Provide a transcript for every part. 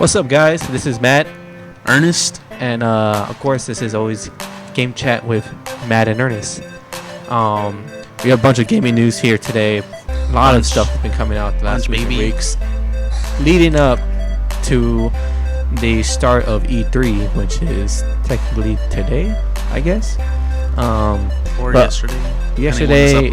What's up, guys? This is Matt, Ernest. and of course, this is always Game Chat with Matt and Ernest. We have a bunch of gaming news here today. A lot of stuff has been coming out the last weeks, leading up to the start of E3, which is technically today, I guess. Or yesterday. Yesterday,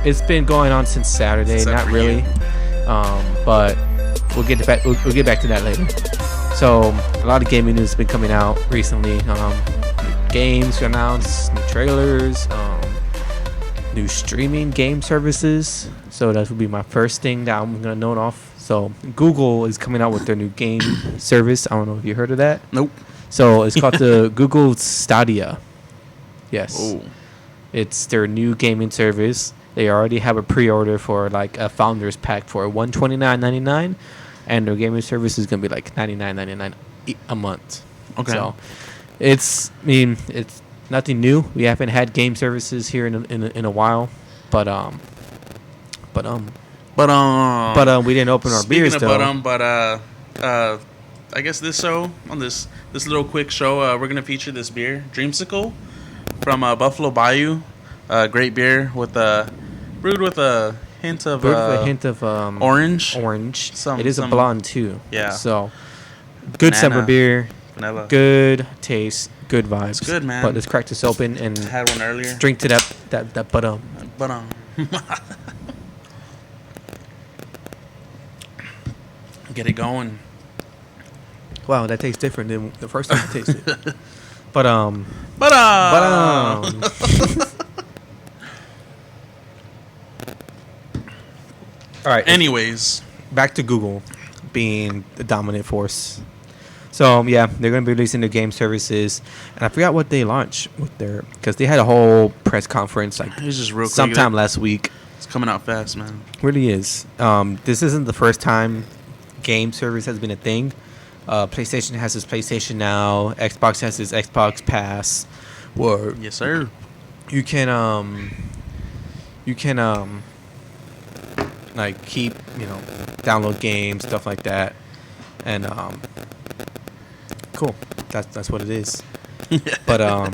it's been going on since Saturday. Not really, but we'll get back. We'll get back to that later. So a lot of gaming news has been coming out recently. New games announced, new trailers, new streaming game services. So that would be my first thing that I'm gonna note off. So Google is coming out with their new game service. I don't know if you heard of that. Nope. So it's called the Google Stadia. Yes. Oh. It's their new gaming service. They already have a pre-order for like a founders pack for $129.99, and their gaming service is gonna be like $99.99 a month. Okay. So it's nothing new. We haven't had game services here in a while, but we didn't open our beers though. I guess this show on this little quick show, we're gonna feature this beer, Dreamsicle, from Buffalo Bayou. Great beer with brewed with a hint of orange. It is a blonde too. Yeah. So good summer beer, vanilla, good taste, good vibes. It's good, man. But let's crack this open and had one earlier. Drink to that Get it going. Wow, that tastes different than the first time I tasted it. But all right. Anyways, back to Google being the dominant force. So yeah, they're gonna be releasing their game services, and I forgot what they launched with their, because they had a whole press conference like it was just real quick. Sometime last week. It's coming out fast, man. Really is. This isn't the first time game service has been a thing. PlayStation has its PlayStation Now. Xbox has its Xbox Pass. Where yes, sir. You can like keep, download games, stuff like that, and cool. That's what it is. But I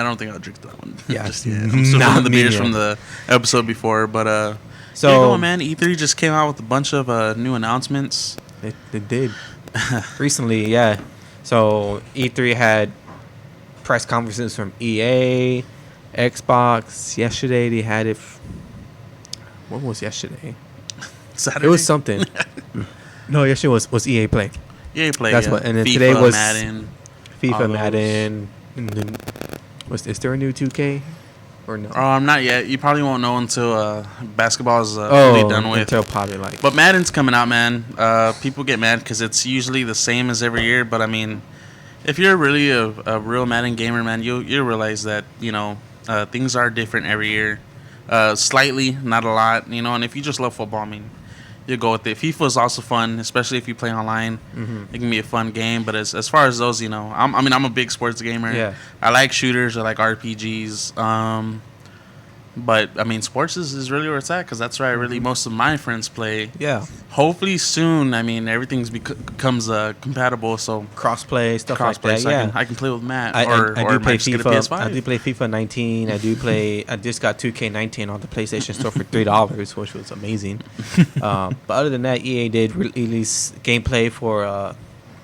don't think I'll drink that one. Yeah, just yet. I'm still on the beers from the episode before, but so here you go, man. E3 just came out with a bunch of new announcements. They did recently, yeah. So E3 had press conferences from EA, Xbox. Yesterday they had it. What was yesterday? Saturday. It was something. No, yesterday was EA Play. EA Play. That's what. And then today was Madden. FIFA, Madden. And then is there a new 2K or no? Not yet. You probably won't know until basketball is really done with. Until probably like. But Madden's coming out, man. People get mad because it's usually the same as every year. But I mean, if you're really a real Madden gamer, man, you'll realize that things are different every year. Slightly, not a lot, and if you just love football, I mean, you'll go with it. FIFA is also fun, especially if you play online. Mm-hmm. It can be a fun game, but as far as those, I'm a big sports gamer. Yeah. I like shooters, I like RPGs. But I mean, sports is really where it's at, because that's where really most of my friends play. Yeah. Hopefully soon. I mean, everything's becomes compatible, so crossplay stuff like that. So yeah, I can play with Matt. I do play FIFA. I do play FIFA 19. I just got 2K19 on the PlayStation Store for $3, which was amazing. But other than that, EA did release gameplay for a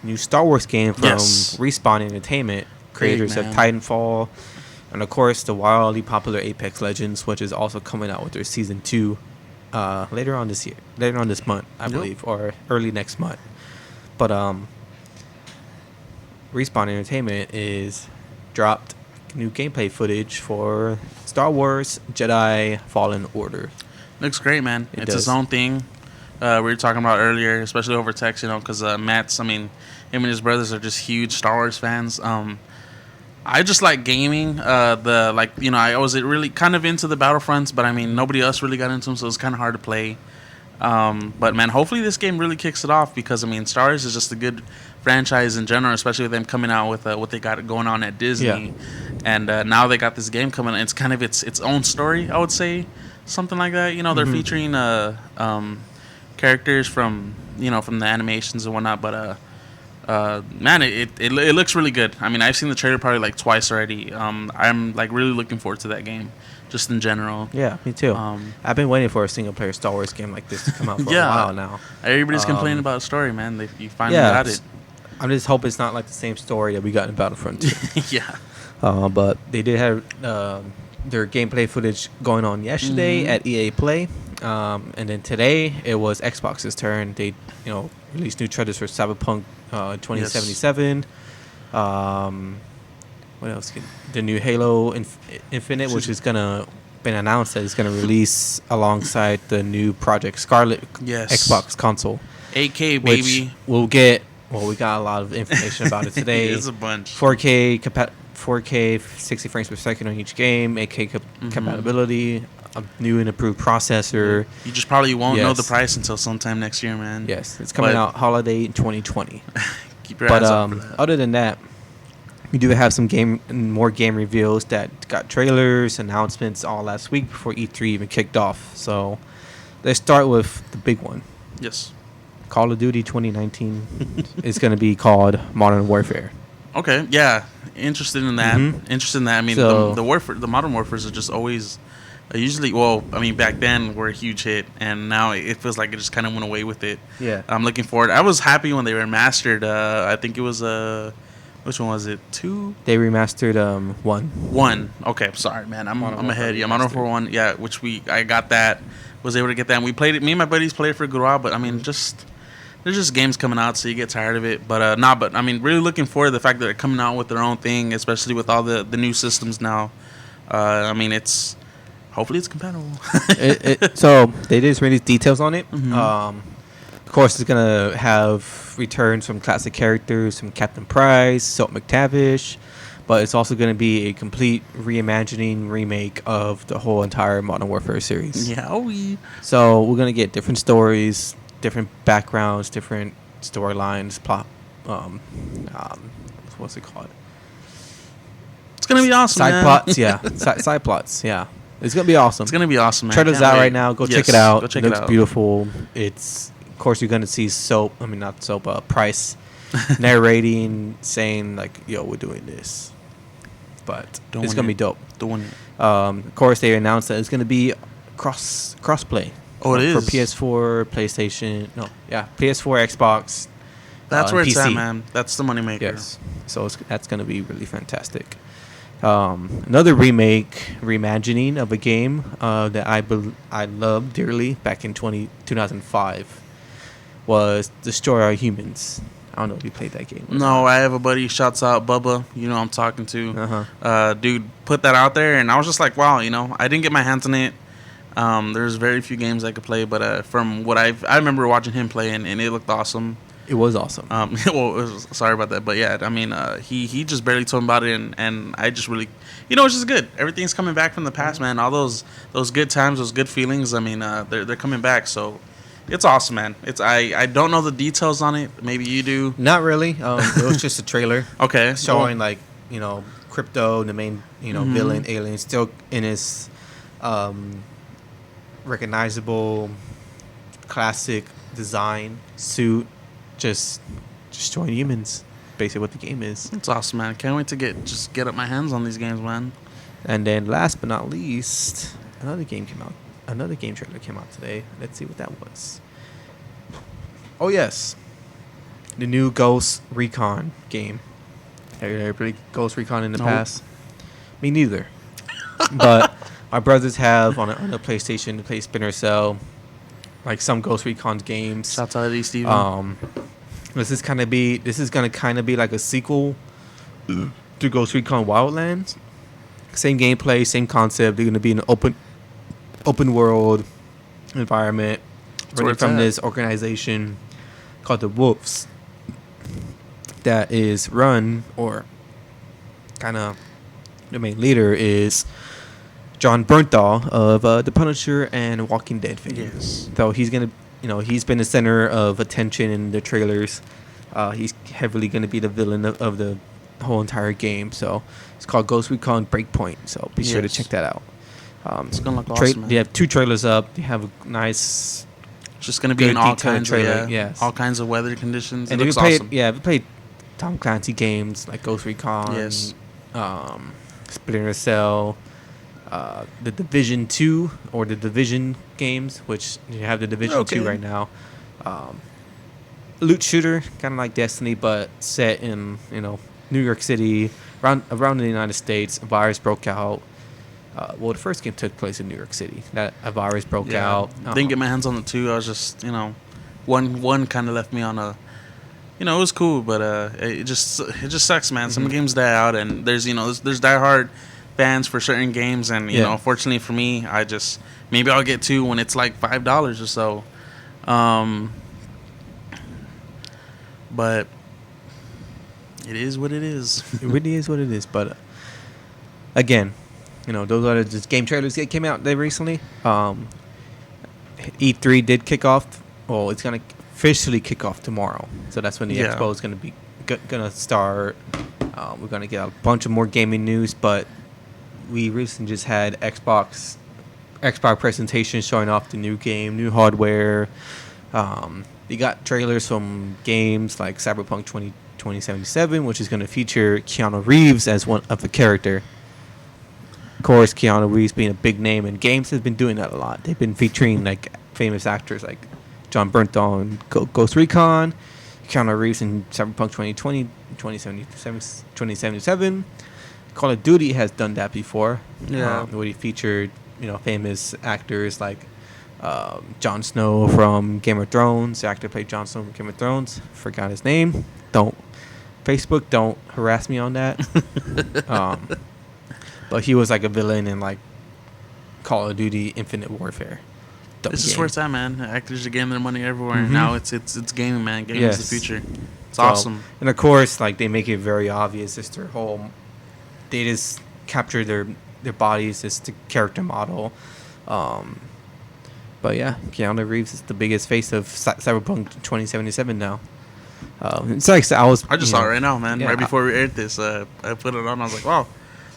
new Star Wars game from Respawn Entertainment, creators of Titanfall. And of course, the wildly popular Apex Legends, which is also coming out with their season 2 later on this month, I believe, or early next month. But Respawn Entertainment is dropped new gameplay footage for Star Wars Jedi Fallen Order. Looks great, man. It's its own thing. We were talking about earlier, especially over text, because Matt's, him and his brothers are just huge Star Wars fans. I just like gaming. I was really kind of into the Battlefronts, but nobody else really got into them, so it's kind of hard to play. But man, hopefully this game really kicks it off, because Star Wars is just a good franchise in general, especially with them coming out with what they got going on at Disney. And now they got this game coming. It's kind of its own story, I would say, something like that. They're featuring characters from from the animations and whatnot. But man, it looks really good. I mean, I've seen the trailer probably like twice already. I'm like really looking forward to that game, just in general. Yeah, me too. I've been waiting for a single player Star Wars game like this to come out for a while now. Everybody's complaining about the story, man. You finally got it. I just hope it's not like the same story that we got in Battlefront 2. Yeah. But they did have their gameplay footage going on yesterday at EA Play. And then today it was Xbox's turn. They, released new trailers for Cyberpunk 2077. What else? The new Halo Infinite, which is been announced that it's gonna release alongside the new Project Scarlet Xbox console. 8K baby. Which we'll get. Well, we got a lot of information about it today. It's a bunch. 4K 60 frames per second on each game, 8K compatibility, a new and improved processor. You just probably won't know the price until sometime next year, man. Yes, it's coming out holiday 2020. Keep your eyes out for that. Other than that, we do have some more game reveals that got trailers, announcements all last week before E3 even kicked off. So let's start with the big one. Yes. Call of Duty 2019 is going to be called Modern Warfare. Okay, yeah, interested in that. I mean, the Modern Warfares are just always usually. Well, I mean, back then were a huge hit, and now it feels like it just kind of went away with it. Yeah, I'm looking forward. I was happy when they were remastered. I think it was which one was it? 2? They remastered 1. 1. Okay, sorry, man. I'm ahead. Yeah, Modern Warfare 1. Yeah, I got that. Was able to get that. And we played it. Me and my buddies played it for a good while, but I mean, there's just games coming out, so you get tired of it. But but I mean, really looking forward to the fact that they're coming out with their own thing, especially with all the new systems now. I mean, hopefully it's compatible. So they did release details on it. Of course, it's gonna have returns from classic characters, from Captain Price, Soap McTavish, but it's also gonna be a complete reimagining remake of the whole entire Modern Warfare series. Yeah, So we're gonna get different stories, different backgrounds, different storylines, plot. What's it called? It's gonna be awesome. Side plots, yeah. Side plots, yeah. It's gonna be awesome. It's gonna be awesome, man. Trailer's out right now. Go check it out. It looks beautiful. Of course, you're gonna see Price narrating, saying like, "Yo, we're doing this," but it's gonna be dope. Of course, they announced that it's gonna be crossplay. Oh, it is for PS4, PlayStation. No, yeah, PS4, Xbox. That's where it's PC. at, man. That's the moneymaker. Yes, so that's gonna be really fantastic. Another reimagining of a game that I loved dearly back in 2005 was Destroy All Humans. I don't know if you played that game. No, I have a buddy. Shouts out Bubba. You know I'm talking to. Dude put that out there, and I was just like, wow. I didn't get my hands on it. There's very few games I could play, but from what I remember watching him play, and it looked awesome. It was awesome. Sorry about that, but yeah, I mean, he just barely told me about it, and I just really, it's just good. Everything's coming back from the past, man. All those good times, those good feelings. I mean, they're coming back, so it's awesome, man. I don't know the details on it. Maybe you do. Not really. It was just a trailer. Okay, showing Crypto, the main villain alien, still in his recognizable classic design suit, just destroying humans. Basically, what the game is. It's awesome, man. Can't wait to get up my hands on these games, man. And then, last but not least, another game came out. Another game trailer came out today. Let's see what that was. Oh yes, the new Ghost Recon game. Have you ever played Ghost Recon in the past? Me neither. But my brothers have on a PlayStation to play Splinter Cell, like some Ghost Recon games. Shouts out to Steven. This is gonna kind of be like a sequel to Ghost Recon Wildlands. Same gameplay, same concept. They're gonna be in an open world environment, running from this organization called the Wolves. That is run, or kind of the main leader is John Bernthal of The Punisher and Walking Dead fame. Yes. So he's gonna, he's been the center of attention in the trailers. He's heavily gonna be the villain of the whole entire game. So it's called Ghost Recon Breakpoint. So be sure to check that out. It's gonna look awesome. They have 2 trailers up. They have a nice just gonna be in all kinds trailer, of all kinds of weather conditions. And it looks awesome. We played Tom Clancy games like Ghost Recon, yes, Splinter Cell, the Division 2 or the Division games, which you have the Division 2 right now. Loot shooter, kind of like Destiny, but set in New York City, around the United States. A virus broke out. The first game took place in New York City. That a virus broke out. Didn't get my hands on the 2. I was just one kind of left me on a. It was cool, but it just sucks, man. Some games die out, and there's diehard fans for certain games, and unfortunately for me, maybe I'll get 2 when it's like $5 or so. But it is what it is. It really is what it is. But again, those are just game trailers that came out there recently. E3 did kick off. Well, it's gonna officially kick off tomorrow. So that's when the expo is gonna be gonna start. We're gonna get a bunch of more gaming news, but we recently just had Xbox presentation showing off the new game, new hardware. We got trailers from games like Cyberpunk 2077, which is going to feature Keanu Reeves as one of the character. Of course, Keanu Reeves being a big name in games has been doing that a lot. They've been featuring like famous actors like John Bernthal in Ghost Recon, Keanu Reeves in Cyberpunk 2077. Call of Duty has done that before. Where he featured famous actors like Jon Snow from Game of Thrones. The actor played Jon Snow from Game of Thrones. Forgot his name. Don't harass me on that. But he was like a villain in like Call of Duty Infinite Warfare. This is where it's at, man. Actors are getting their money everywhere. Now it's gaming, man. Gaming is the future. It's awesome. And of course, like they make it very obvious. It's their whole. They just capture their bodies as the character model. But yeah, Keanu Reeves is the biggest face of Cyberpunk 2077 now. It's like I just saw it right now, man. Right before we aired this, I put it on. I was like, "Wow,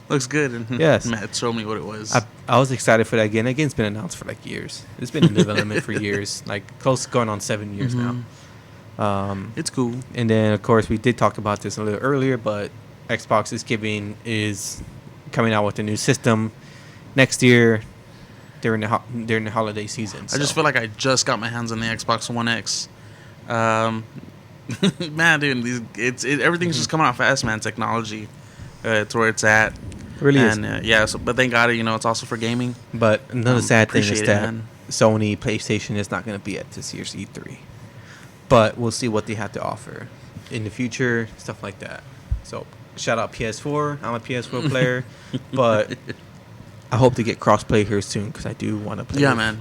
looks good." And Matt showed me what it was. I was excited for that game. That game's been announced for like years. It's been in development for years, like close going on 7 years now. It's cool. And then of course we did talk about this a little earlier, but Xbox is coming out with a new system next year. During the holiday season. I just feel like I just got my hands on the Xbox One X. Man, dude, everything's just coming out fast, man. Technology, it's where it's at. It really is. But thank God, it's also for gaming. But another sad thing is that Sony PlayStation is not going to be at this year's E3. But we'll see what they have to offer in the future, stuff like that. So shout out PS4. I'm a PS4 player, but I hope to get crossplay here soon because I do want to play. Yeah, man.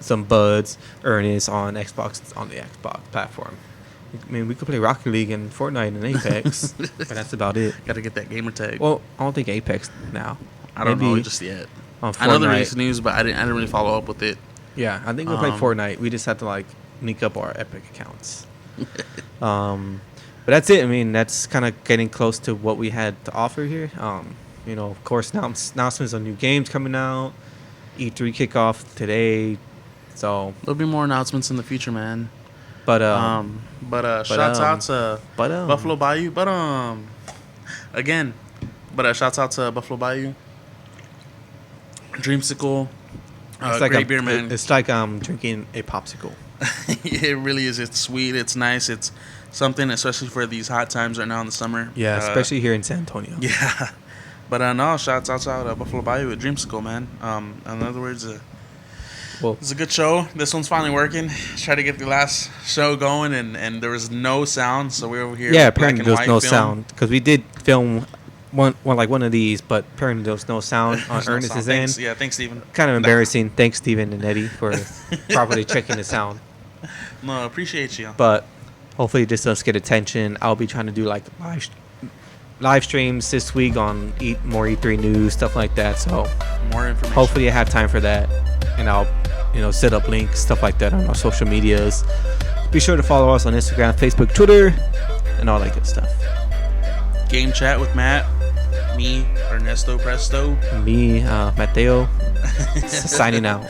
Some buds, Ernest on the Xbox platform. I mean, we could play Rocket League and Fortnite and Apex, but that's about it. Got to get that gamer tag. Well, I don't think Apex now. I don't know just yet. I know there is news, but I didn't really follow up with it. Yeah, I think we'll play Fortnite. We just have to like link up our Epic accounts. But that's it. I mean, that's kind of getting close to what we had to offer here. Of course, announcements on new games coming out. E3 kickoff today, so there'll be more announcements in the future, man. But shouts out to Buffalo Bayou. Shouts out to Buffalo Bayou. Dreamsicle. It's like great beer, man. It's like drinking a popsicle. It really is. It's sweet. It's nice. It's something, especially for these hot times right now in the summer. Yeah, especially here in San Antonio. Yeah. But shouts out to Buffalo Bayou at Dreamsicle, man. In other words, it's a good show. This one's finally working. Tried to get the last show going, and there was no sound, so we're over here. Yeah, apparently there was no sound because we did film one of these, but apparently there was no sound on Ernest's end. Thanks, Steven. Kind of embarrassing. Thanks, Steven and Eddie, for properly checking the sound. No, appreciate you. But hopefully this does get attention. I'll be trying to do like live streams this week on more E3 news, stuff like that. So more information. Hopefully I have time for that, and I'll set up links, stuff like that on our social medias. Be sure to follow us on Instagram, Facebook, Twitter, and all that good stuff. Game chat with Matt, me, Ernesto Presto, me, Mateo, signing out.